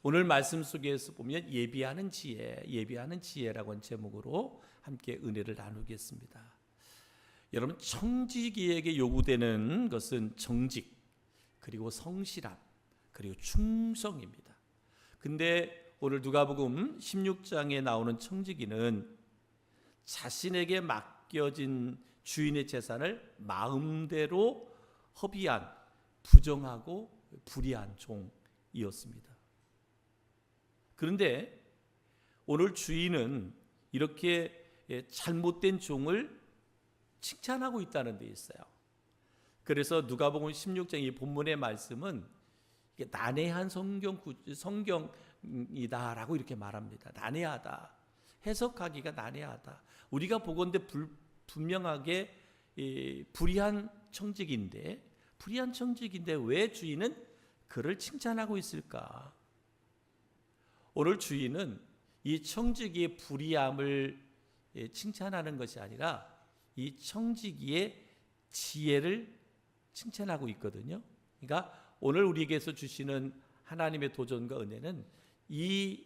오늘 말씀 속에서 보면 예비하는 지혜라고 하는 제목으로 함께 은혜를 나누겠습니다. 여러분, 청지기에게 요구되는 것은 정직, 그리고 성실함, 그리고 충성입니다. 근데 오늘 누가복음 16장에 나오는 청지기는 자신에게 맡겨진 주인의 재산을 마음대로 허비한, 부정하고 불의한 종이었습니다. 그런데 오늘 주인은 이렇게 잘못된 종을 칭찬하고 있다는 데 있어요. 그래서 누가복음 16장 이 본문의 말씀은 난해한 성경이다라고 이렇게 말합니다. 난해하다. 해석하기가 난해하다. 우리가 보건대 분명하게 불의한 청직인데 왜 주인은 그를 칭찬하고 있을까? 오늘 주인은 이 청지기의 불의함을 칭찬하는 것이 아니라 이 청지기의 지혜를 칭찬하고 있거든요. 그러니까 오늘 우리에게서 주시는 하나님의 도전과 은혜는 이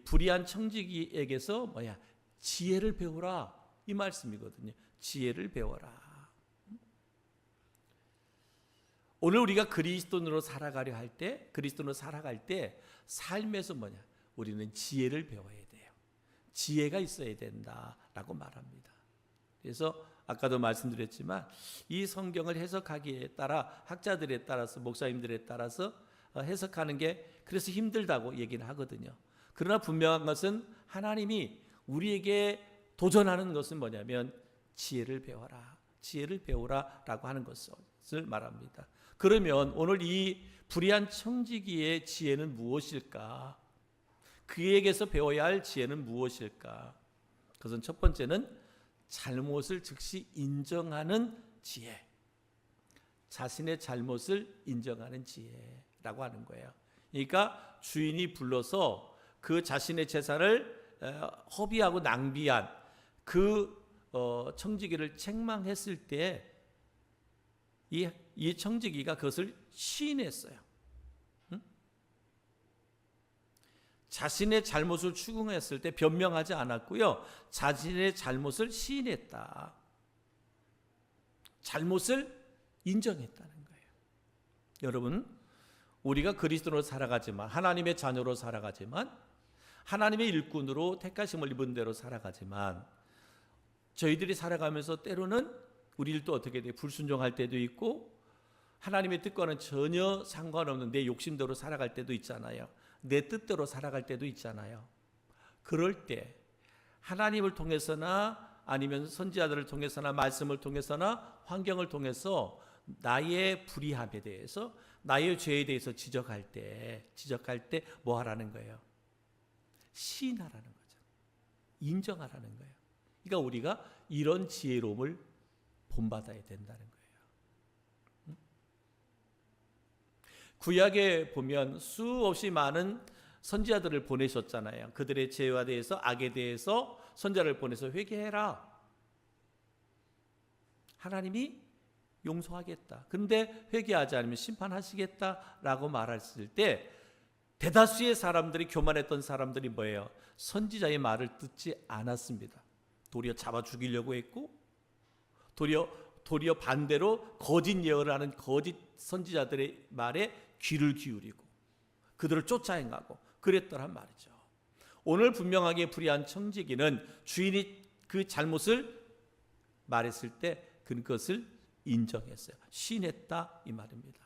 불의한 청지기에게서 지혜를 배우라, 이 말씀이거든요. 지혜를 배워라. 오늘 우리가 그리스도인으로 살아가려 할 때, 그리스도인으로 살아갈 때 삶에서 우리는 지혜를 배워야 돼요. 지혜가 있어야 된다라고 말합니다. 그래서 아까도 말씀드렸지만 이 성경을 해석하기에 따라 학자들에 따라서, 목사님들에 따라서 해석하는 게 그래서 힘들다고 얘기는 하거든요. 그러나 분명한 것은 하나님이 우리에게 도전하는 것은 뭐냐면 지혜를 배워라라고 하는 것을 말합니다. 그러면 오늘 이 불의한 청지기의 지혜는 무엇일까? 그에게서 배워야 할 지혜는 무엇일까? 그것은 첫 번째는 잘못을 즉시 인정하는 지혜, 자신의 잘못을 인정하는 지혜라고 하는 거예요. 그러니까 주인이 불러서 그 자신의 재산을 허비하고 낭비한 그 청지기를 책망했을 때 이 청지기가 그것을 시인했어요. 자신의 잘못을 추궁했을 때 변명하지 않았고요. 자신의 잘못을 시인했다. 잘못을 인정했다는 거예요. 여러분, 우리가 그리스도로 살아가지만, 하나님의 자녀로 살아가지만, 하나님의 일꾼으로 택하심을 입은 대로 살아가지만, 저희들이 살아가면서 때로는 우리 일도 어떻게 돼요? 불순종할 때도 있고, 하나님의 뜻과는 전혀 상관없는 내 욕심대로 살아갈 때도 있잖아요. 내 뜻대로 살아갈 때도 있잖아요. 그럴 때 하나님을 통해서나 아니면 선지자들을 통해서나 말씀을 통해서나 환경을 통해서 나의 불의함에 대해서, 나의 죄에 대해서 지적할 때 뭐 하라는 거예요? 시인하라는 거죠. 인정하라는 거예요. 그러니까 우리가 이런 지혜로움을 본받아야 된다는 거예요. 구약에 보면 수없이 많은 선지자들을 보내셨잖아요. 그들의 죄에 대해서, 악에 대해서 선지자를 보내서 회개해라. 하나님이 용서하겠다. 그런데 회개하지 않으면 심판하시겠다라고 말했을 때 대다수의 사람들이, 교만했던 사람들이 뭐예요? 선지자의 말을 듣지 않았습니다. 도리어 잡아 죽이려고 했고, 도리어 반대로 거짓 예언을 하는 거짓 선지자들의 말에 귀를 기울이고 그들을 쫓아 행하고 그랬더란 말이죠. 오늘 분명하게 불의한 청지기는 주인이 그 잘못을 말했을 때 그것을 인정했어요. 시인했다, 이 말입니다.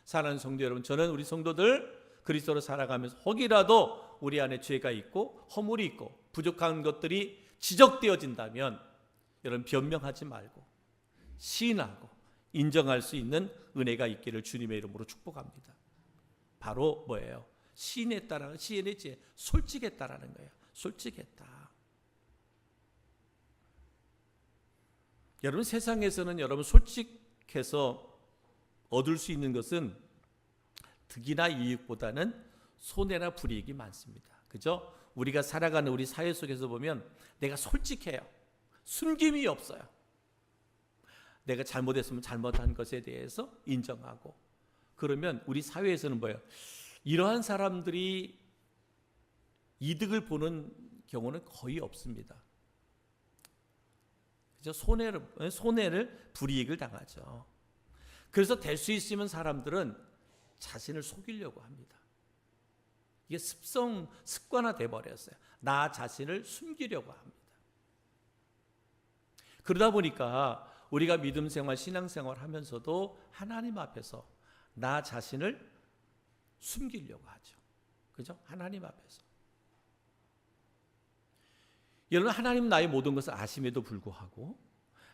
사랑하는 성도 여러분, 저는 우리 성도들 그리스도로 살아가면서 혹이라도 우리 안에 죄가 있고 허물이 있고 부족한 것들이 지적되어진다면 여러분, 변명하지 말고 시인하고 인정할 수 있는 은혜가 있기를 주님의 이름으로 축복합니다. 바로 뭐예요? 시인했다라는, 시인의 지혜, 솔직했다라는 거예요. 솔직했다. 여러분, 세상에서는 여러분 솔직해서 얻을 수 있는 것은 득이나 이익보다는 손해나 불이익이 많습니다. 그죠? 우리가 살아가는 우리 사회 속에서 보면 내가 솔직해요. 숨김이 없어요. 내가 잘못했으면 잘못한 것에 대해서 인정하고, 그러면 우리 사회에서는 뭐예요? 이러한 사람들이 이득을 보는 경우는 거의 없습니다. 그죠? 손해를 불이익을 당하죠. 그래서 될 수 있으면 사람들은 자신을 속이려고 합니다. 이게 습관화돼 버렸어요. 나 자신을 숨기려고 합니다. 그러다 보니까 우리가 믿음 생활, 신앙 생활 하면서도 하나님 앞에서 나 자신을 숨기려고 하죠. 그죠? 하나님 앞에서. 여러분, 하나님 나의 모든 것을 아심에도 불구하고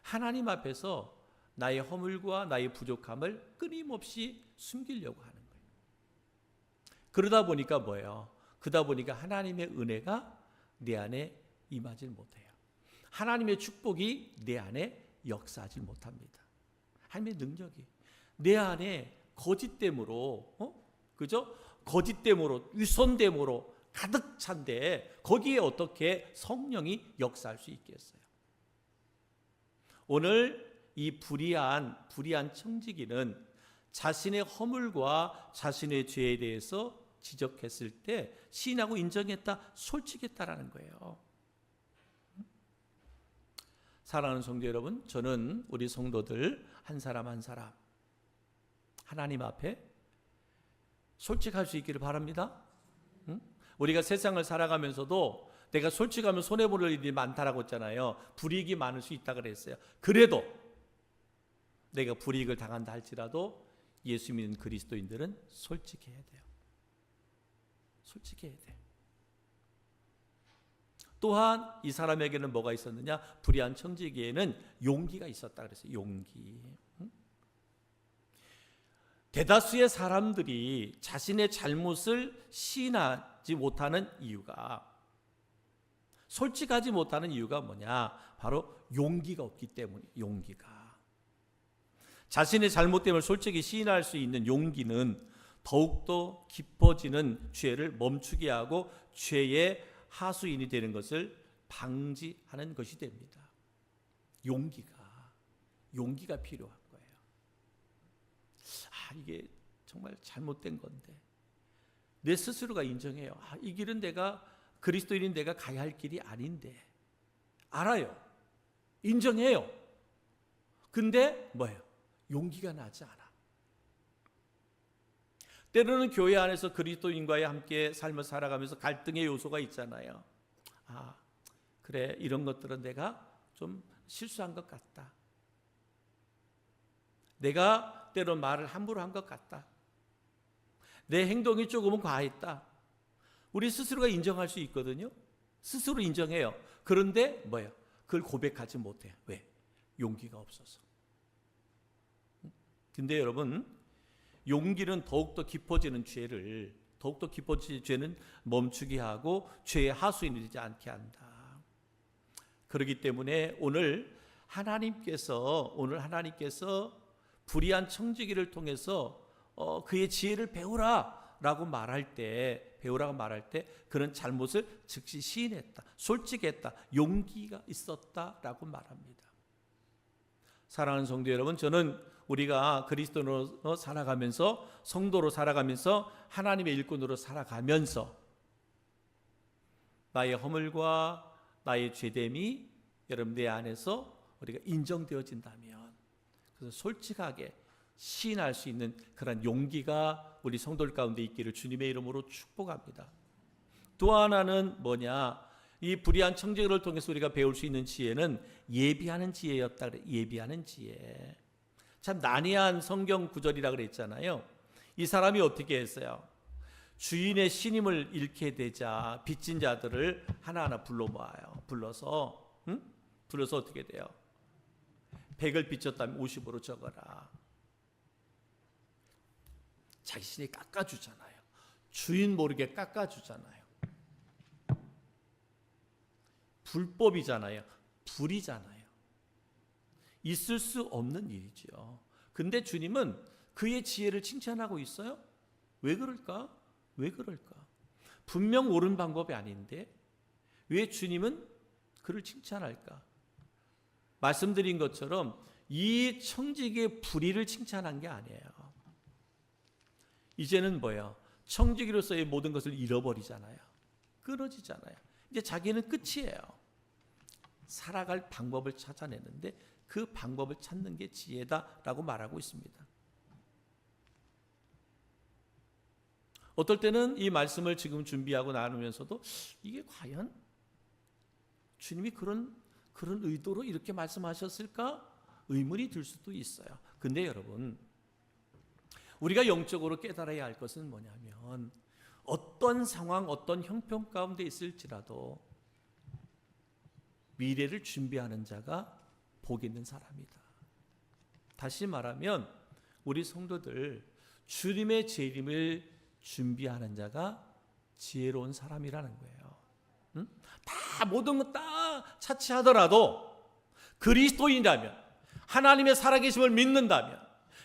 하나님 앞에서 나의 허물과 나의 부족함을 끊임없이 숨기려고 하는 거예요. 그러다 보니까 뭐예요? 그러다 보니까 하나님의 은혜가 내 안에 임하지 못해요. 하나님의 축복이 내 안에 역사하지 못합니다. 하나님의 능력이 내 안에 거짓됨으로, 그죠? 거짓됨으로, 위선됨으로 가득 찬데 거기에 어떻게 성령이 역사할 수 있겠어요? 오늘 이 불의한 청지기는 자신의 허물과 자신의 죄에 대해서 지적했을 때 시인하고 인정했다, 솔직했다라는 거예요. 사랑하는 성도 여러분, 저는 우리 성도들 한 사람 한 사람 하나님 앞에 솔직할 수 있기를 바랍니다. 우리가 세상을 살아가면서도 내가 솔직하면 손해볼 일이 많다라고 했잖아요. 불이익이 많을 수 있다 그랬어요. 그래도 내가 불이익을 당한다 할지라도 예수 믿는 그리스도인들은 솔직해야 돼요. 솔직해야 돼요. 또한 이 사람에게는 뭐가 있었느냐? 불의한 청지기에는 용기가 있었다 그랬어요. 용기. 대다수의 사람들이 자신의 잘못을 시인하지 못하는 이유가, 솔직하지 못하는 이유가 뭐냐? 바로 용기가 없기 때문이에요. 용기가. 자신의 잘못됨을 솔직히 시인할 수 있는 용기는 더욱더 깊어지는 죄를 멈추게 하고 죄의 하수인이 되는 것을 방지하는 것이 됩니다. 용기가 필요한 거예요. 이게 정말 잘못된 건데 내 스스로가 인정해요. 이 길은 내가 그리스도인인 내가 가야 할 길이 아닌데, 알아요. 인정해요. 근데 뭐예요? 용기가 나지 않아. 때로는 교회 안에서 그리스도인과의 함께 삶을 살아가면서 갈등의 요소가 있잖아요. 그래, 이런 것들은 내가 좀 실수한 것 같다. 내가 때로 말을 함부로 한 것 같다. 내 행동이 조금은 과했다. 우리 스스로가 인정할 수 있거든요. 스스로 인정해요. 그런데 뭐예요? 그걸 고백하지 못해요. 왜? 용기가 없어서. 근데 여러분, 용기는 더욱더 깊어지는 죄는 멈추게 하고 죄의 하수인이 되지 않게 한다. 그렇기 때문에 오늘 하나님께서 불의한 청지기를 통해서 그의 지혜를 배우라고 말할 때 그는 잘못을 즉시 시인했다, 솔직했다, 용기가 있었다라고 말합니다. 사랑하는 성도 여러분, 저는 우리가 그리스도로 살아가면서, 성도로 살아가면서, 하나님의 일꾼으로 살아가면서 나의 허물과 나의 죄됨이 여러분 내 안에서 우리가 인정되어진다면, 그래서 솔직하게 시인할 수 있는 그런 용기가 우리 성도들 가운데 있기를 주님의 이름으로 축복합니다. 또 하나는 뭐냐? 이 불의한 청지기를 통해서 우리가 배울 수 있는 지혜는 예비하는 지혜였다 그래. 예비하는 지혜. 참 난해한 성경 구절이라 그랬잖아요. 이 사람이 어떻게 했어요? 주인의 신임을 잃게 되자 빚진 자들을 하나하나 불러 모아요. 불러서 어떻게 돼요? 100을 빚졌다면 50으로 적어라. 자신이 깎아주잖아요. 주인 모르게 깎아주잖아요. 불법이잖아요. 불이잖아요. 있을 수 없는 일이죠. 근데 주님은 그의 지혜를 칭찬하고 있어요. 왜 그럴까? 분명 옳은 방법이 아닌데 왜 주님은 그를 칭찬할까? 말씀드린 것처럼 이 청지기의 불의를 칭찬한 게 아니에요. 이제는 뭐예요? 청지기로서의 모든 것을 잃어버리잖아요. 끊어지잖아요. 이제 자기는 끝이에요. 살아갈 방법을 찾아내는데 그 방법을 찾는 게 지혜다라고 말하고 있습니다. 어떨 때는 이 말씀을 지금 준비하고 나누면서도 이게 과연 주님이 그런 의도로 이렇게 말씀하셨을까? 의문이 들 수도 있어요. 근데 여러분, 우리가 영적으로 깨달아야 할 것은 뭐냐면 어떤 상황, 어떤 형편 가운데 있을지라도 미래를 준비하는 자가 복 있는 사람이다. 다시 말하면 우리 성도들 주님의 재림을 준비하는 자가 지혜로운 사람이라는 거예요. 응? 다 모든 것 다 차치하더라도 그리스도인이라면, 하나님의 살아계심을 믿는다면,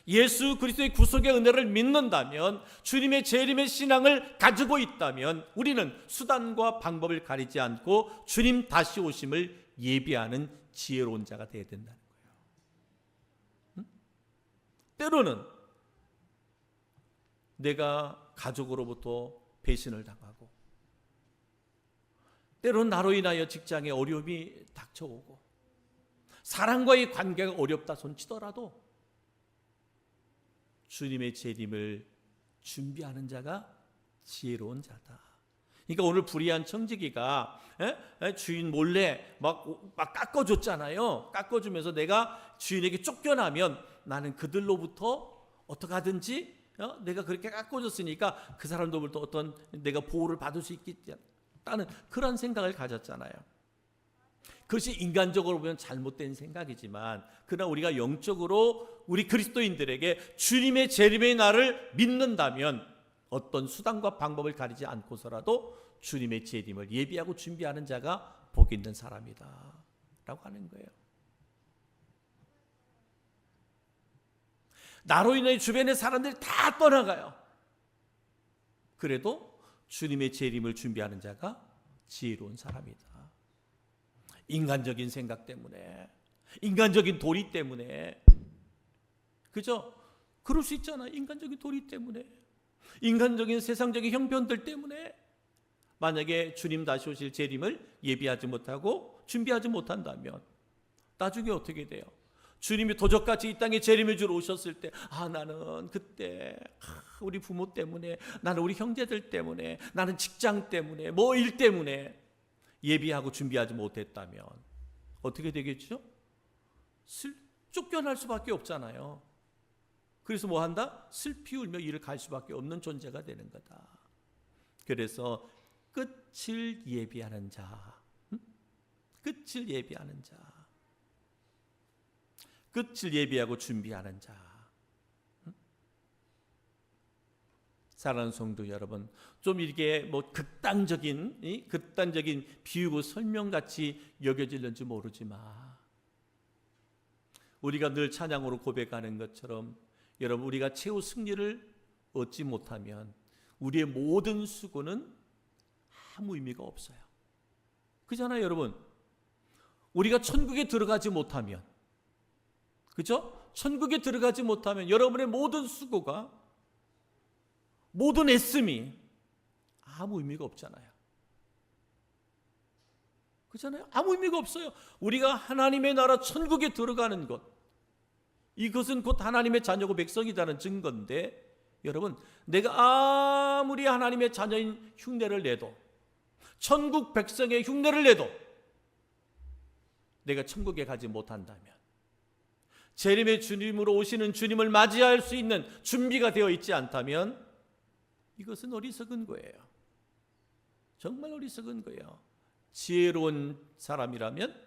예수 그리스도의 구속의 은혜를 믿는다면, 주님의 재림의 신앙을 가지고 있다면 우리는 수단과 방법을 가리지 않고 주님 다시 오심을 예비하는 지혜로운 자가 되어야 된다는 거예요. 응? 때로는 내가 가족으로부터 배신을 당하고, 때로는 나로 인하여 직장에 어려움이 닥쳐오고, 사람과의 관계가 어렵다 손치더라도 주님의 재림을 준비하는 자가 지혜로운 자다. 그러니까 오늘 불의한 청지기가 주인 몰래 막 깎아줬잖아요. 깎아주면서 내가 주인에게 쫓겨나면 나는 그들로부터 어떻게 하든지 내가 그렇게 깎아줬으니까 그 사람들로부터 어떤 내가 보호를 받을 수 있겠다는 그런 생각을 가졌잖아요. 그것이 인간적으로 보면 잘못된 생각이지만, 그러나 우리가 영적으로 우리 그리스도인들에게 주님의 재림의 날을 믿는다면 어떤 수단과 방법을 가리지 않고서라도 주님의 재림을 예비하고 준비하는 자가 복 있는 사람이다 라고 하는 거예요. 나로 인해 주변의 사람들이 다 떠나가요. 그래도 주님의 재림을 준비하는 자가 지혜로운 사람이다. 인간적인 생각 때문에, 인간적인 도리 때문에, 그죠? 그럴 수 있잖아. 인간적인 도리 때문에, 인간적인 세상적인 형편들 때문에 만약에 주님 다시 오실 재림을 예비하지 못하고 준비하지 못한다면 나중에 어떻게 돼요? 주님이 도적같이 이 땅에 재림을 주러 오셨을 때, 나는 그때 우리 부모 때문에, 나는 우리 형제들 때문에, 나는 직장 때문에, 뭐 일 때문에 예비하고 준비하지 못했다면 어떻게 되겠죠? 쫓겨날 수밖에 없잖아요. 그래서 뭐 한다? 슬피 울며 이를 갈 수밖에 없는 존재가 되는 거다. 그래서 끝을 예비하는 자, 끝을 예비하는 자, 끝을 예비하고 준비하는 자. 사랑하는 성도 여러분, 좀 이게 뭐 극단적인 비유고 설명같이 여겨질는지 모르지만, 우리가 늘 찬양으로 고백하는 것처럼 여러분, 우리가 최후 승리를 얻지 못하면 우리의 모든 수고는 아무 의미가 없어요. 그잖아요, 여러분. 우리가 천국에 들어가지 못하면, 그죠? 천국에 들어가지 못하면 여러분의 모든 수고가, 모든 애씀이 아무 의미가 없잖아요. 그렇잖아요? 아무 의미가 없어요. 우리가 하나님의 나라 천국에 들어가는 것, 이것은 곧 하나님의 자녀고 백성이라는 증거인데, 여러분, 내가 아무리 하나님의 자녀인 흉내를 내도, 천국 백성의 흉내를 내도 내가 천국에 가지 못한다면, 재림의 주님으로 오시는 주님을 맞이할 수 있는 준비가 되어 있지 않다면 이것은 어리석은 거예요. 정말 어리석은 거예요. 지혜로운 사람이라면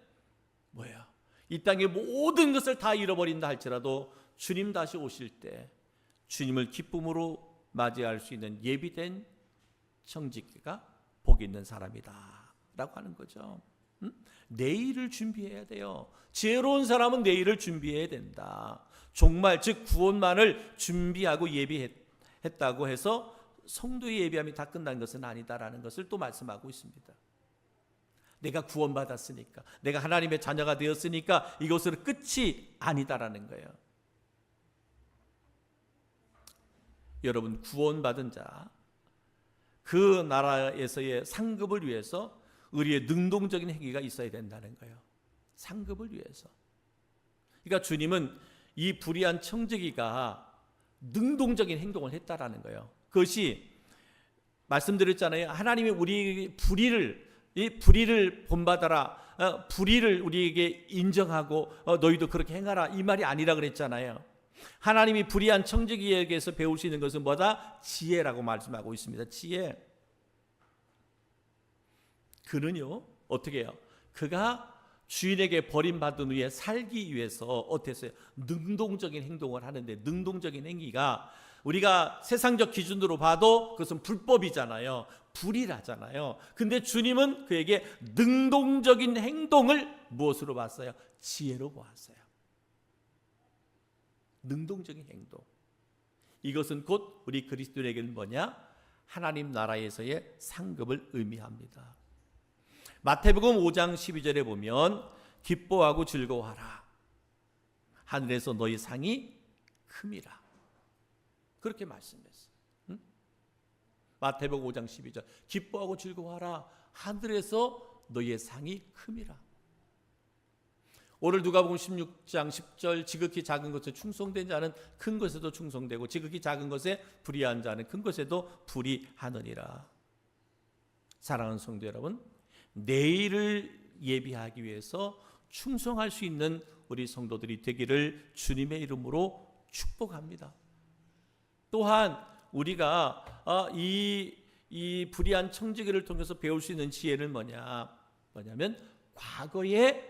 뭐예요? 이 땅의 모든 것을 다 잃어버린다 할지라도 주님 다시 오실 때 주님을 기쁨으로 맞이할 수 있는 예비된 청지기가 복 있는 사람이다 라고 하는 거죠. 내일을 준비해야 돼요. 지혜로운 사람은 내일을 준비해야 된다. 정말 즉 구원만을 준비하고 예비했다고 해서 성도의 예비함이 다 끝난 것은 아니다라는 것을 또 말씀하고 있습니다. 내가 구원받았으니까, 내가 하나님의 자녀가 되었으니까 이것으로 끝이 아니다라는 거예요. 여러분, 구원받은 자, 그 나라에서의 상급을 위해서 우리의 능동적인 행위가 있어야 된다는 거예요. 상급을 위해서. 그러니까 주님은 이 불의한 청지기가 능동적인 행동을 했다라는 거예요. 그것이 말씀드렸잖아요. 하나님이 우리 불의를 본받아라, 불의를 우리에게 인정하고 너희도 그렇게 행하라, 이 말이 아니라 그랬잖아요. 하나님이 불의한 청지기에게서 배울 수 있는 것은 뭐다? 지혜라고 말씀하고 있습니다. 지혜. 그는요 어떻게 해요? 그가 주인에게 버림받은 후에 살기 위해서 어땠어요? 능동적인 행동을 하는데, 능동적인 행위가 우리가 세상적 기준으로 봐도 그것은 불법이잖아요. 불의라잖아요. 근데 주님은 그에게 능동적인 행동을 무엇으로 봤어요? 지혜로 보았어요. 능동적인 행동. 이것은 곧 우리 그리스도인에게는 뭐냐? 하나님 나라에서의 상급을 의미합니다. 마태복음 5장 12절에 보면 기뻐하고 즐거워하라. 하늘에서 너희 상이 큼이라. 그렇게 말씀했어요. 마태복음 5장 12절. 기뻐하고 즐거워하라. 하늘에서 너희의 상이 큼이라. 오늘 누가복음 16장 10절. 지극히 작은 것에 충성된 자는 큰 것에도 충성되고 지극히 작은 것에 불의한 자는 큰 것에도 불의하느니라. 사랑하는 성도 여러분, 내일을 예비하기 위해서 충성할 수 있는 우리 성도들이 되기를 주님의 이름으로 축복합니다. 또한 우리가 이 불의한 청지기를 통해서 배울 수 있는 지혜는 뭐냐면 과거에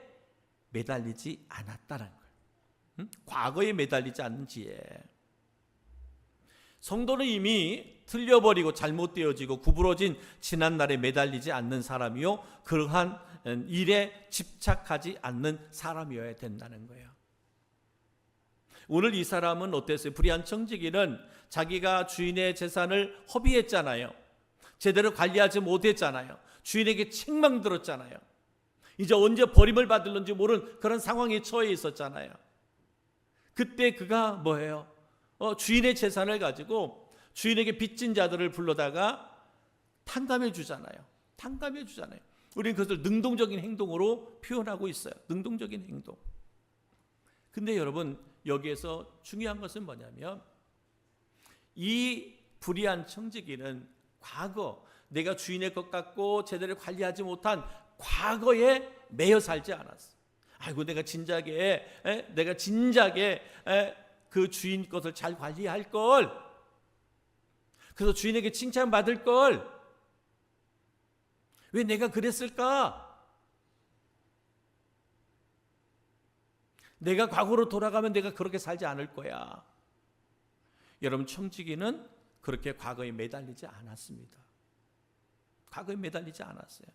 매달리지 않았다는 거예요. 과거에 매달리지 않는 지혜. 성도는 이미 틀려버리고 잘못되어지고 구부러진 지난날에 매달리지 않는 사람이요, 그러한 일에 집착하지 않는 사람이어야 된다는 거예요. 오늘 이 사람은 어땠어요? 불의한 청지기는 자기가 주인의 재산을 허비했잖아요. 제대로 관리하지 못했잖아요. 주인에게 책망 들었잖아요. 이제 언제 버림을 받을는지 모르는 그런 상황에 처해 있었잖아요. 그때 그가 뭐예요? 주인의 재산을 가지고 주인에게 빚진 자들을 불러다가 탕감해 주잖아요. 탕감해 주잖아요. 우리는 그것을 능동적인 행동으로 표현하고 있어요. 능동적인 행동. 근데 여러분, 여기에서 중요한 것은 뭐냐면 이 불의한 청지기는 과거 내가 주인의 것 같고 제대로 관리하지 못한 과거에 매여 살지 않았어. 아이고 내가 진작에 그 주인 것을 잘 관리할 걸. 그래서 주인에게 칭찬받을 걸. 왜 내가 그랬을까? 내가 과거로 돌아가면 내가 그렇게 살지 않을 거야. 여러분, 청지기는 그렇게 과거에 매달리지 않았습니다. 과거에 매달리지 않았어요.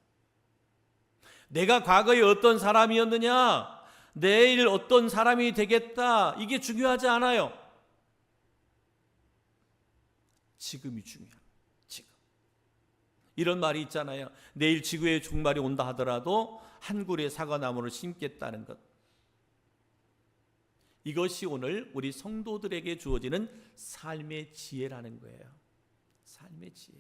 내가 과거에 어떤 사람이었느냐, 내일 어떤 사람이 되겠다, 이게 중요하지 않아요. 지금이 중요합니다. 지금. 이런 말이 있잖아요. 내일 지구의 종말이 온다 하더라도 한 그루의 사과나무를 심겠다는 것. 이것이 오늘 우리 성도들에게 주어지는 삶의 지혜라는 거예요. 삶의 지혜.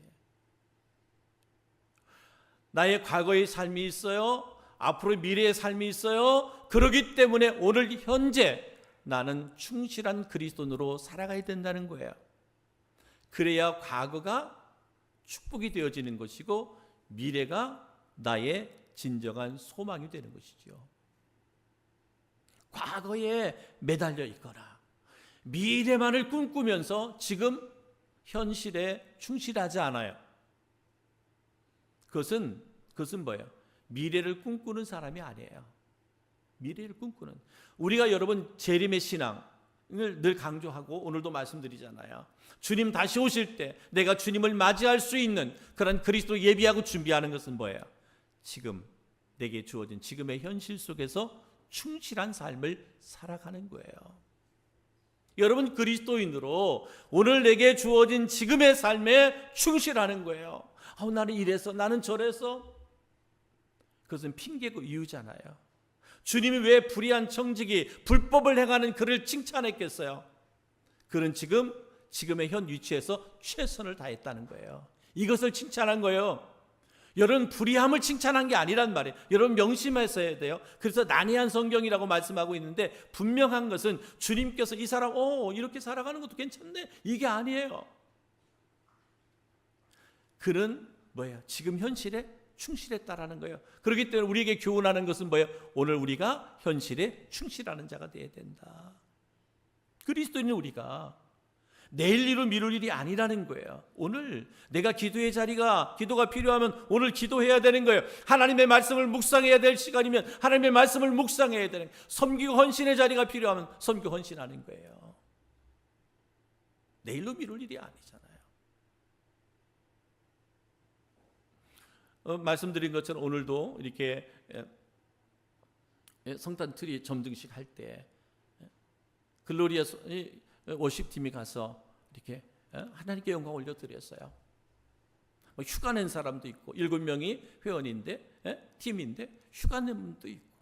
나의 과거의 삶이 있어요. 앞으로 미래의 삶이 있어요. 그렇기 때문에 오늘 현재 나는 충실한 그리스도인으로 살아가야 된다는 거예요. 그래야 과거가 축복이 되어지는 것이고 미래가 나의 진정한 소망이 되는 것이죠. 과거에 매달려 있거나 미래만을 꿈꾸면서 지금 현실에 충실하지 않아요. 그것은 뭐예요? 미래를 꿈꾸는 사람이 아니에요. 미래를 꿈꾸는. 우리가 여러분 재림의 신앙을 늘 강조하고 오늘도 말씀드리잖아요. 주님 다시 오실 때 내가 주님을 맞이할 수 있는 그런 그리스도 예비하고 준비하는 것은 뭐예요? 지금 내게 주어진 지금의 현실 속에서 충실한 삶을 살아가는 거예요. 여러분, 그리스도인으로 오늘 내게 주어진 지금의 삶에 충실하는 거예요. 나는 이래서, 나는 저래서. 그것은 핑계고 이유잖아요. 주님이 왜 불의한 청지기, 불법을 행하는 그를 칭찬했겠어요? 그는 지금의 현 위치에서 최선을 다했다는 거예요. 이것을 칭찬한 거예요. 여러분 불의함을 칭찬한 게 아니란 말이에요. 여러분 명심하셔야 돼요. 그래서 난해한 성경이라고 말씀하고 있는데 분명한 것은 주님께서 이 사람 이렇게 살아가는 것도 괜찮네 이게 아니에요. 그는 뭐예요? 지금 현실에 충실했다라는 거예요. 그렇기 때문에 우리에게 교훈하는 것은 뭐예요? 오늘 우리가 현실에 충실하는 자가 되어야 된다. 그리스도인은 우리가 내일 일을 미룰 일이 아니라는 거예요. 오늘 내가 기도가 필요하면 오늘 기도해야 되는 거예요. 하나님의 말씀을 묵상해야 될 시간이면 하나님의 말씀을 묵상해야 되는 거예요. 섬기고 헌신의 자리가 필요하면 섬기고 헌신하는 거예요. 내일로 미룰 일이 아니잖아요. 말씀드린 것처럼 오늘도 이렇게 성탄 트리 점등식 할 때 글로리아 워십팀이 가서 이렇게 하나님께 영광 올려드렸어요. 휴가 낸 사람도 있고 7명이 회원인데 팀인데 휴가 낸 분도 있고.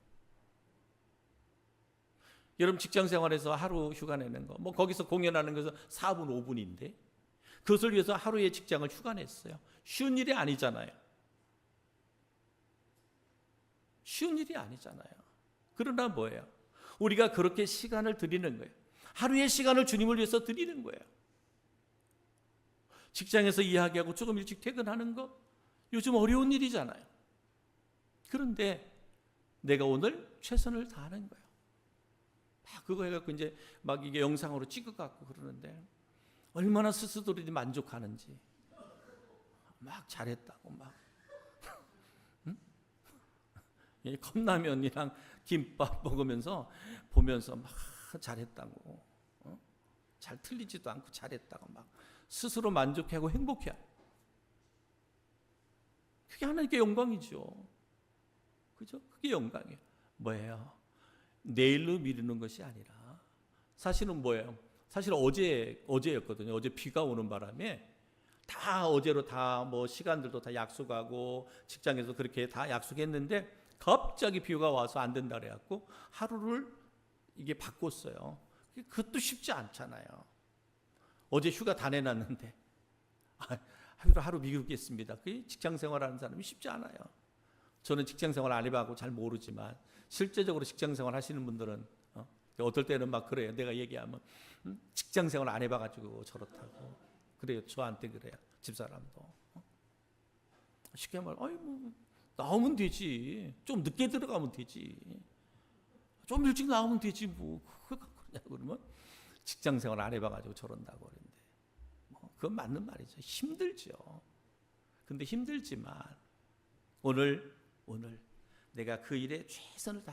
여러분 직장 생활에서 하루 휴가 내는 거 거기서 공연하는 것은 4분 5분인데 그것을 위해서 하루의 직장을 휴가 냈어요. 쉬운 일이 아니잖아요. 쉬운 일이 아니잖아요. 그러나 뭐예요? 우리가 그렇게 시간을 드리는 거예요. 하루의 시간을 주님을 위해서 드리는 거예요. 직장에서 이야기하고 조금 일찍 퇴근하는 거 요즘 어려운 일이잖아요. 그런데 내가 오늘 최선을 다하는 거예요. 그거 해갖고 이제 막 이게 영상으로 찍어갖고 그러는데 얼마나 스스로들이 만족하는지 막 잘했다고 막 컵라면이랑 김밥 먹으면서 보면서 막 잘했다고 잘 틀리지도 않고 잘했다고 막 스스로 만족하고 행복해. 그게 하나님께 영광이죠. 그죠? 그게 영광이에요. 뭐예요? 내일로 미루는 것이 아니라 사실은 뭐예요? 사실 어제였거든요. 어제 비가 오는 바람에 다 어제로 다 뭐 시간들도 다 약속하고 직장에서 그렇게 다 약속했는데 갑자기 비가 와서 안 된다 그래갖고 하루를 이게 바꿨어요. 그것도 쉽지 않잖아요. 어제 휴가 다 내놨는데 하루 미루겠습니다. 그게 직장 생활하는 사람이 쉽지 않아요. 저는 직장 생활 안 해봐고 잘 모르지만 실제적으로 직장 생활 하시는 분들은 어떨 때는 막 그래요. 내가 얘기하면 직장 생활 안 해봐가지고 저렇다고 그래요. 저한테 그래요. 집사람도 쉽게 말하면 나오면 되지. 좀 늦게 들어가면 되지. 좀 일찍 나오면 되지 뭐. 그러면 직장 생활 안 해봐가지고 저런다고 그러는데 그건 맞는 말이죠. 힘들죠. 근데 힘들지만 오늘 내가 그 일에 최선을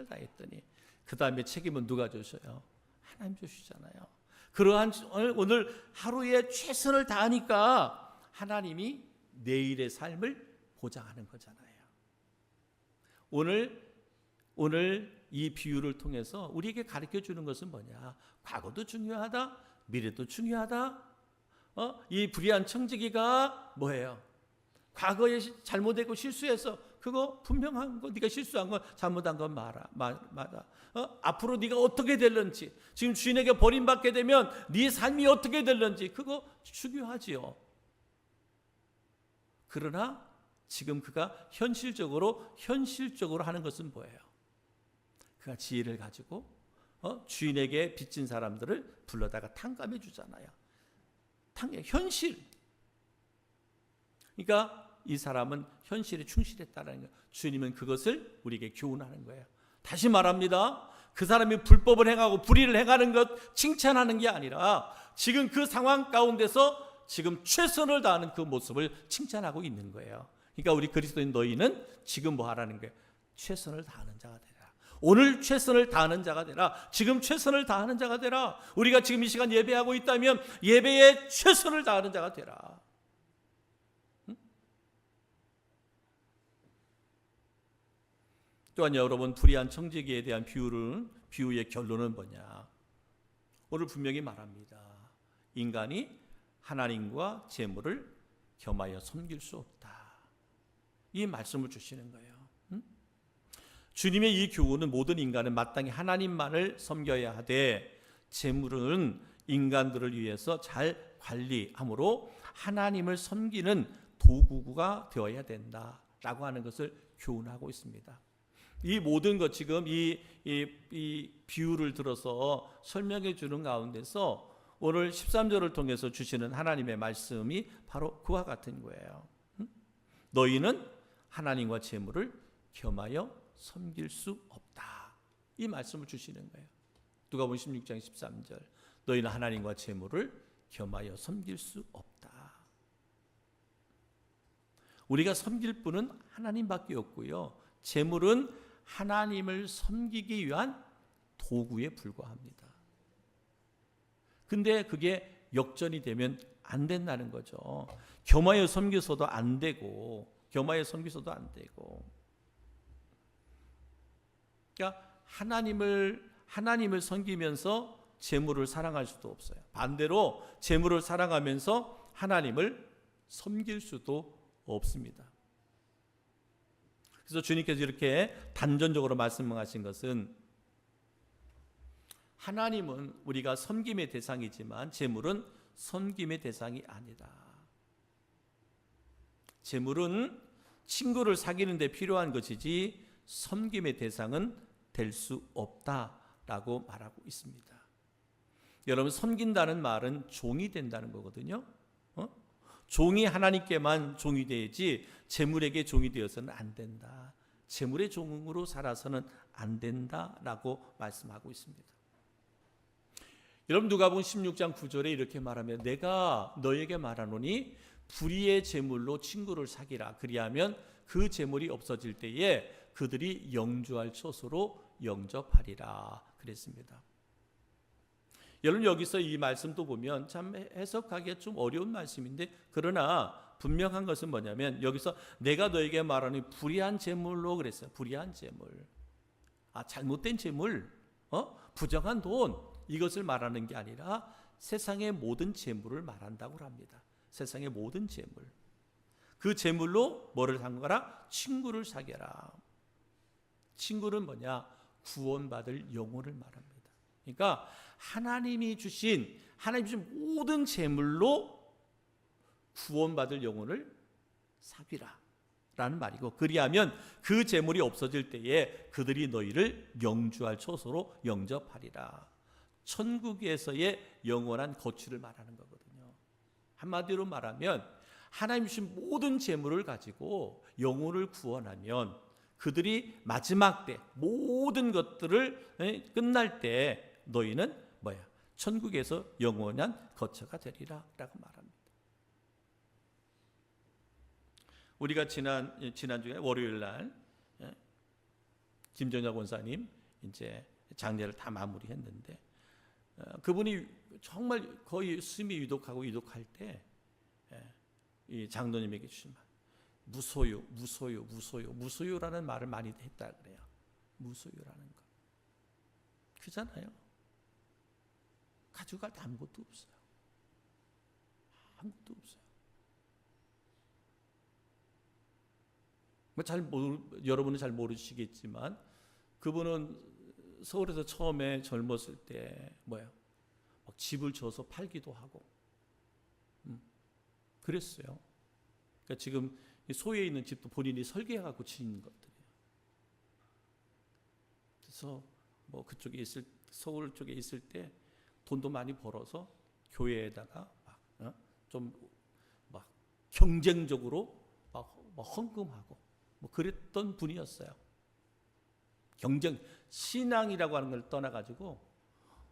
다했더니 그 다음에 책임은 누가 주셔요? 하나님 주시잖아요. 그러한 오늘 하루에 최선을 다하니까 하나님이 내일의 삶을 보장하는 거잖아요. 오늘 이 비유를 통해서 우리에게 가르쳐 주는 것은 뭐냐? 과거도 중요하다, 미래도 중요하다. 이 불의한 청지기가 뭐예요? 과거에 잘못했고 실수해서 그거 분명한 거, 네가 실수한 거, 잘못한 건 맞아. 앞으로 네가 어떻게 될는지, 지금 주인에게 버림받게 되면 네 삶이 어떻게 될는지 그거 중요하지요. 그러나 지금 그가 현실적으로 하는 것은 뭐예요? 그가 지혜를 가지고 주인에게 빚진 사람들을 불러다가 탕감해 주잖아요. 현실. 그러니까 이 사람은 현실에 충실했다는 거예요. 주님은 그것을 우리에게 교훈하는 거예요. 다시 말합니다. 그 사람이 불법을 행하고 불의를 행하는 것 칭찬하는 게 아니라 지금 그 상황 가운데서 지금 최선을 다하는 그 모습을 칭찬하고 있는 거예요. 그러니까 우리 그리스도인 너희는 지금 뭐 하라는 거예요? 최선을 다하는 자가 되라. 오늘 최선을 다하는 자가 되라. 지금 최선을 다하는 자가 되라. 우리가 지금 이 시간 예배하고 있다면 예배에 최선을 다하는 자가 되라. 또한 여러분, 불의한 청지기에 대한 비유의 결론은 뭐냐? 오늘 분명히 말합니다. 인간이 하나님과 재물을 겸하여 섬길 수 없다. 이 말씀을 주시는 거예요. 주님의 이 교훈은 모든 인간은 마땅히 하나님만을 섬겨야 하되 재물은 인간들을 위해서 잘 관리함으로 하나님을 섬기는 도구가 되어야 된다라고 하는 것을 교훈하고 있습니다. 이 모든 것 지금 이 비유를 들어서 설명해 주는 가운데서 오늘 13절을 통해서 주시는 하나님의 말씀이 바로 그와 같은 거예요. 너희는 하나님과 재물을 겸하여 섬길 수 없다. 이 말씀을 주시는 거예요. 누가복음 16장 13절. 너희는 하나님과 재물을 겸하여 섬길 수 없다. 우리가 섬길 분은 하나님밖에 없고요. 재물은 하나님을 섬기기 위한 도구에 불과합니다. 근데 그게 역전이 되면 안 된다는 거죠. 겸하여 섬겨서도 안 되고, 그러니까 하나님을 섬기면서 재물을 사랑할 수도 없어요. 반대로 재물을 사랑하면서 하나님을 섬길 수도 없습니다. 그래서 주님께서 이렇게 단전적으로 말씀하신 것은 하나님은 우리가 섬김의 대상이지만 재물은 섬김의 대상이 아니다. 재물은 친구를 사귀는 데 필요한 것이지 섬김의 대상은 될 수 없다라고 말하고 있습니다. 여러분, 섬긴다는 말은 종이 된다는 거거든요. 종이 하나님께만 종이 되지 재물에게 종이 되어서는 안 된다. 재물의 종으로 살아서는 안 된다라고 말씀하고 있습니다. 여러분, 누가복음 16장 9절에 이렇게 말하면 내가 너에게 말하노니 불의의 재물로 친구를 사귀라. 그리하면 그 재물이 없어질 때에 그들이 영주할 처소로 영접하리라 그랬습니다. 여러분, 여기서 이 말씀도 보면 참 해석하기가 좀 어려운 말씀인데, 그러나 분명한 것은 뭐냐면 여기서 내가 너에게 말하니 불의한 재물로 그랬어요. 불의한 재물, 잘못된 재물, 부정한 돈, 이것을 말하는 게 아니라 세상의 모든 재물을 말한다고 합니다. 세상의 모든 재물, 그 재물로 뭐를 사귀라? 친구를 사귀라. 친구는 뭐냐? 구원받을 영혼을 말합니다. 그러니까 하나님이 주신 모든 재물로 구원받을 영혼을 사귀라 라는 말이고, 그리하면 그 재물이 없어질 때에 그들이 너희를 영주할 처소로 영접하리라. 천국에서의 영원한 거취를 말하는 거거든요. 한마디로 말하면 하나님 주신 모든 재물을 가지고 영혼을 구원하면 그들이 마지막 때 모든 것들을 끝날 때 너희는 뭐야? 천국에서 영원한 거처가 되리라 라고 말합니다. 우리가 지난주에 월요일 날 김정자 권사님 이제 장례를 다 마무리했는데, 그분이 정말 거의 숨이 유독할 때 이 장로님에게 주신 말, 무소유라는 말을 많이 했다 그래요. 무소유라는 거. 그잖아요. 가져갈 때 아무것도 없어요. 여러분은 잘 모르시겠지만 그분은 서울에서 처음에 젊었을 때 막 집을 줘서 팔기도 하고 그랬어요. 그러니까 지금 소에 있는 집도 본인이 설계해갖고 지은 것들이에요. 그래서 그쪽에 서울 쪽에 있을 때 돈도 많이 벌어서 교회에다가 좀 경쟁적으로 헌금하고 그랬던 분이었어요. 신앙이라고 하는 걸 떠나가지고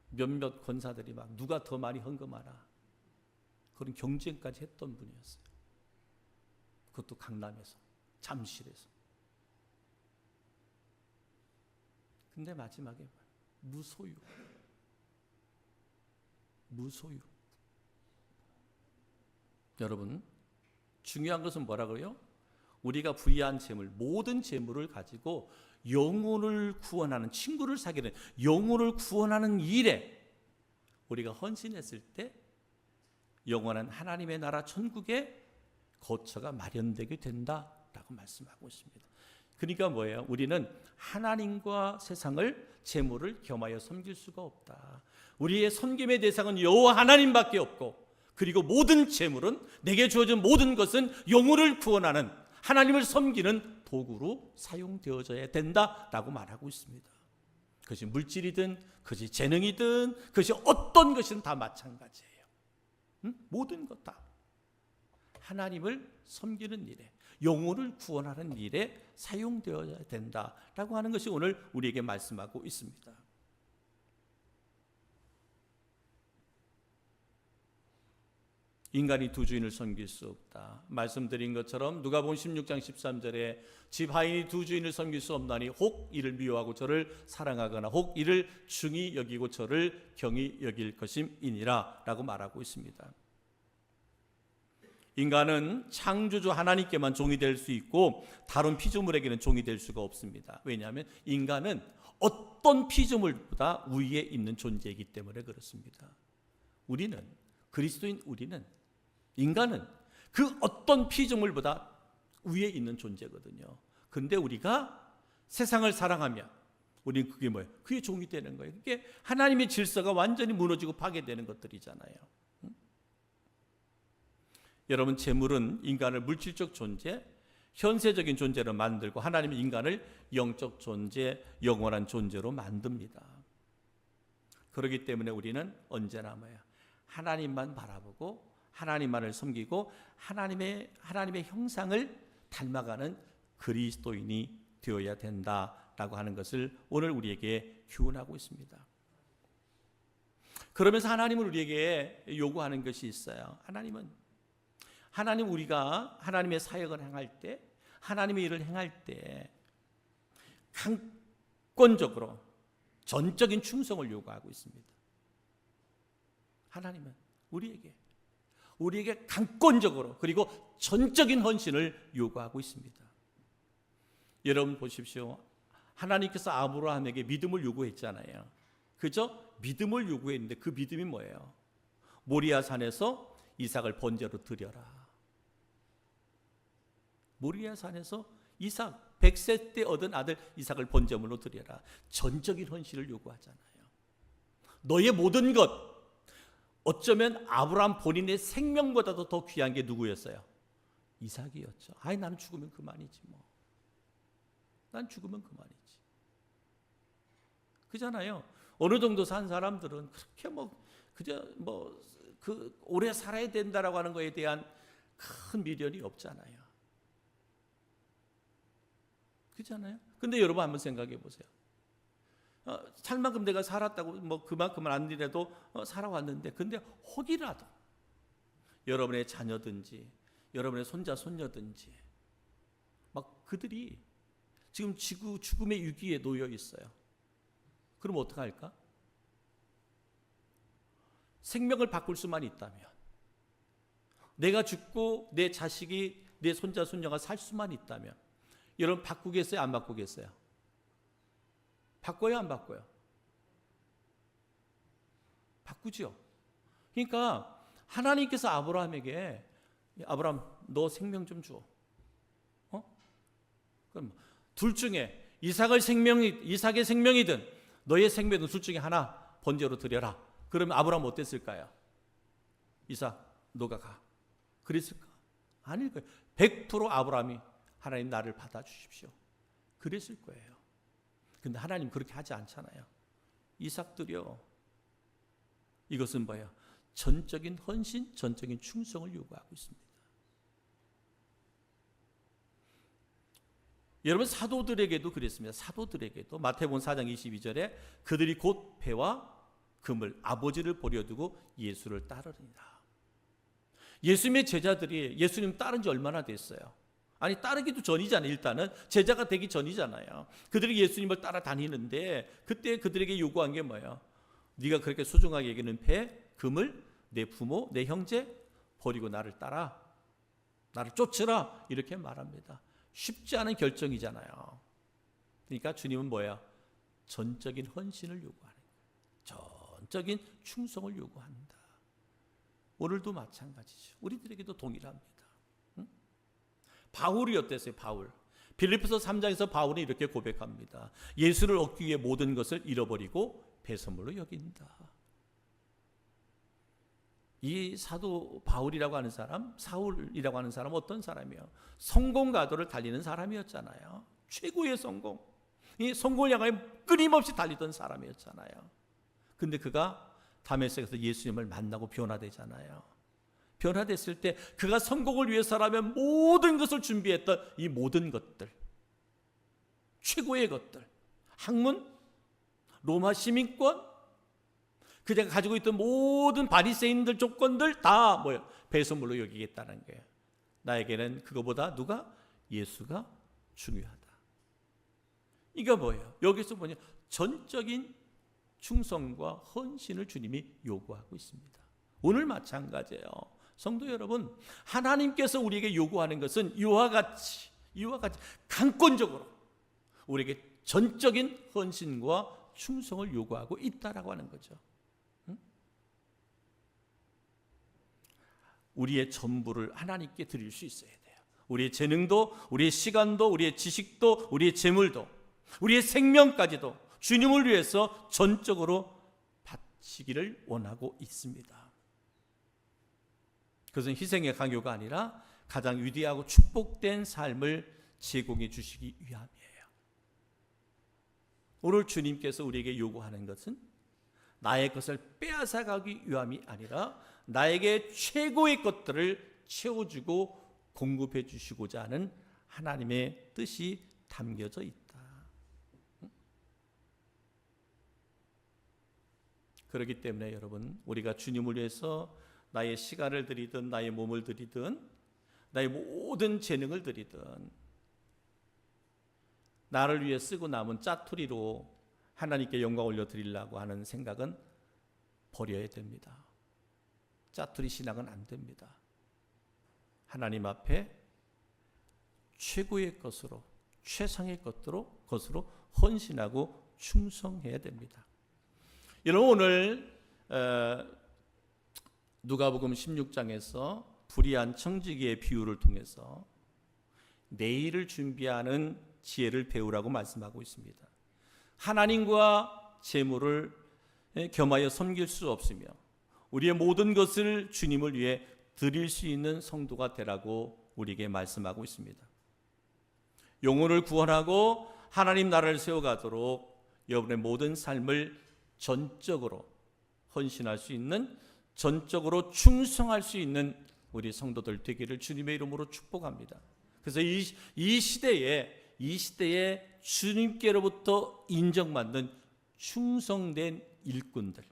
몇몇 권사들이 누가 더 많이 헌금하나 그런 경쟁까지 했던 분이었어요. 그것도 강남에서, 잠실에서. 근데 마지막에 무소유. 여러분, 중요한 것은 뭐라고요? 우리가 불의한 재물, 모든 재물을 가지고 영혼을 구원하는, 친구를 사귀는, 영혼을 구원하는 일에 우리가 헌신했을 때 영원한 하나님의 나라 천국에 거처가 마련되게 된다라고 말씀하고 있습니다. 그러니까 뭐예요? 우리는 하나님과 세상을 재물을 겸하여 섬길 수가 없다. 우리의 섬김의 대상은 여호와 하나님밖에 없고, 그리고 모든 재물은, 내게 주어진 모든 것은 영혼을 구원하는 하나님을 섬기는 도구로 사용되어져야 된다라고 말하고 있습니다. 그것이 물질이든 그것이 재능이든 그것이 어떤 것이든 다 마찬가지예요. 모든 것 다 하나님을 섬기는 일에, 영혼을 구원하는 일에 사용되어야 된다라고 하는 것이 오늘 우리에게 말씀하고 있습니다. 인간이 두 주인을 섬길 수 없다. 말씀드린 것처럼 누가복음 16장 13절에 집 하인이 두 주인을 섬길 수 없나니 혹 이를 미워하고 저를 사랑하거나 혹 이를 중히 여기고 저를 경히 여길 것임이니라 라고 말하고 있습니다. 인간은 창조주 하나님께만 종이 될 수 있고 다른 피조물에게는 종이 될 수가 없습니다. 왜냐하면 인간은 어떤 피조물보다 위에 있는 존재이기 때문에 그렇습니다. 우리는, 그리스도인 우리는, 인간은 그 어떤 피조물보다 위에 있는 존재거든요. 그런데 우리가 세상을 사랑하면 우리는 그게 뭐예요? 그게 종이 되는 거예요. 그게 하나님의 질서가 완전히 무너지고 파괴되는 것들이잖아요. 여러분, 재물은 인간을 물질적 존재, 현세적인 존재로 만들고 하나님은 인간을 영적 존재, 영원한 존재로 만듭니다. 그렇기 때문에 우리는 언제나 뭐예요? 하나님만 바라보고 하나님만을 섬기고 하나님의 형상을 닮아가는 그리스도인이 되어야 된다라고 하는 것을 오늘 우리에게 교훈하고 있습니다. 그러면서 하나님은 우리에게 요구하는 것이 있어요. 하나님, 우리가 하나님의 사역을 행할 때, 하나님의 일을 행할 때 강권적으로 전적인 충성을 요구하고 있습니다. 하나님은 우리에게 강권적으로 그리고 전적인 헌신을 요구하고 있습니다. 여러분 보십시오. 하나님께서 아브라함에게 믿음을 요구했잖아요. 그죠? 믿음을 요구했는데 그 믿음이 뭐예요? 모리아 산에서 이삭을 번제로 드려라. 모리아 산에서 이삭 100세 때 얻은 아들 이삭을 번제물로 드려라. 전적인 헌신을 요구하잖아요. 너의 모든 것, 어쩌면 아브라함 본인의 생명보다도 더 귀한 게 누구였어요? 이삭이었죠. 아이, 나는 죽으면 그만이지 뭐. 난 죽으면 그만이지. 그잖아요. 어느 정도 산 사람들은 그렇게 그 오래 살아야 된다라고 하는 거에 대한 큰 미련이 없잖아요. 그렇잖아요. 근데 여러분 한번 생각해 보세요. 살 만큼 내가 살았다고 그만큼은 아니라도 살아왔는데, 근데 혹이라도 여러분의 자녀든지 여러분의 손자 손녀든지 막 그들이 지금 죽음의 위기에 놓여 있어요. 그럼 어떡할까? 생명을 바꿀 수만 있다면, 내가 죽고 내 자식이, 내 손자 손녀가 살 수만 있다면 여러분 바꾸겠어요? 안 바꾸겠어요? 바꿔요? 안 바꿔요? 바꾸죠. 그러니까 하나님께서 아브라함에게, 아브라함 너 생명 좀 줘. 그럼 둘 중에 이삭의 생명이든 너의 생명이든 둘 중에 하나 번제로 드려라. 그러면 아브라함 어땠을까요? 이삭 너가 가. 그랬을까? 아닐 거예요. 100% 아브라함이 하나님 나를 받아주십시오. 그랬을 거예요. 근데 하나님 그렇게 하지 않잖아요. 이삭 드려. 이것은 뭐예요? 전적인 헌신, 전적인 충성을 요구하고 있습니다. 여러분, 사도들에게도 그랬습니다. 사도들에게도 마태복음 4장 22절에 그들이 곧 배와 금을 아버지를 버려두고 예수를 따르리라. 예수님의 제자들이 예수님 따른 지 얼마나 됐어요? 아니, 따르기도 전이잖아요. 일단은 제자가 되기 전이잖아요. 그들이 예수님을 따라다니는데 그때 그들에게 요구한 게 뭐예요? 네가 그렇게 소중하게 여기는 배, 금을 내 부모, 내 형제 버리고 나를 따라, 나를 쫓으라, 이렇게 말합니다. 쉽지 않은 결정이잖아요. 그러니까 주님은 뭐예요? 전적인 헌신을 요구하는 거예요. 전적인 충성을 요구한다. 오늘도 마찬가지죠. 우리들에게도 동일합니다. 바울이 어땠어요? 빌립보서 3장에서 바울이 이렇게 고백합니다. 예수를 얻기 위해 모든 것을 잃어버리고 배설물로 여긴다. 이 사도 바울이라고 하는 사람, 사울이라고 하는 사람 어떤 사람이요? 성공가도를 달리는 사람이었잖아요. 최고의 성공. 이 성공을 향하여 끊임없이 달리던 사람이었잖아요. 근데 그가 다메섹에서 예수님을 만나고 변화되잖아요. 변화됐을 때 그가 성공을 위해서라면 모든 것을 준비했던 이 모든 것들, 최고의 것들, 학문, 로마 시민권, 그가 가지고 있던 모든 바리새인들 조건들 다 뭐예요? 배설물로 여기겠다는 거예요. 나에게는 그거보다 누가? 예수가 중요하다. 이거 뭐예요? 여기서 뭐냐? 전적인 충성과 헌신을 주님이 요구하고 있습니다. 오늘 마찬가지예요. 성도 여러분, 하나님께서 우리에게 요구하는 것은 이와 같이 강권적으로 우리에게 전적인 헌신과 충성을 요구하고 있다라고 하는 거죠. 우리의 전부를 하나님께 드릴 수 있어야 돼요. 우리의 재능도, 우리의 시간도, 우리의 지식도, 우리의 재물도, 우리의 생명까지도 주님을 위해서 전적으로 바치기를 원하고 있습니다. 그것은 희생의 강요가 아니라 가장 위대하고 축복된 삶을 제공해 주시기 위함이에요. 오늘 주님께서 우리에게 요구하는 것은 나의 것을 빼앗아가기 위함이 아니라 나에게 최고의 것들을 채워주고 공급해 주시고자 하는 하나님의 뜻이 담겨져 있다. 그렇기 때문에 여러분, 우리가 주님을 위해서 나의 시간을 드리든 나의 몸을 드리든 나의 모든 재능을 드리든 나를 위해 쓰고 남은 짜투리로 하나님께 영광 올려드리려고 하는 생각은 버려야 됩니다. 짜투리 신앙은 안 됩니다. 하나님 앞에 최고의 것으로, 최상의 것으로 헌신하고 충성해야 됩니다. 여러분, 오늘 누가복음 16장에서 불의한 청지기의 비유를 통해서 내일을 준비하는 지혜를 배우라고 말씀하고 있습니다. 하나님과 재물을 겸하여 섬길 수 없으며 우리의 모든 것을 주님을 위해 드릴 수 있는 성도가 되라고 우리에게 말씀하고 있습니다. 영혼을 구원하고 하나님 나라를 세워가도록 여러분의 모든 삶을 전적으로 헌신할 수 있는, 전적으로 충성할 수 있는 우리 성도들 되기를 주님의 이름으로 축복합니다. 그래서 이 시대에 주님께로부터 인정받는 충성된 일꾼들,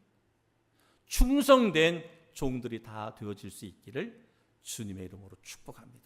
충성된 종들이 다 되어질 수 있기를 주님의 이름으로 축복합니다.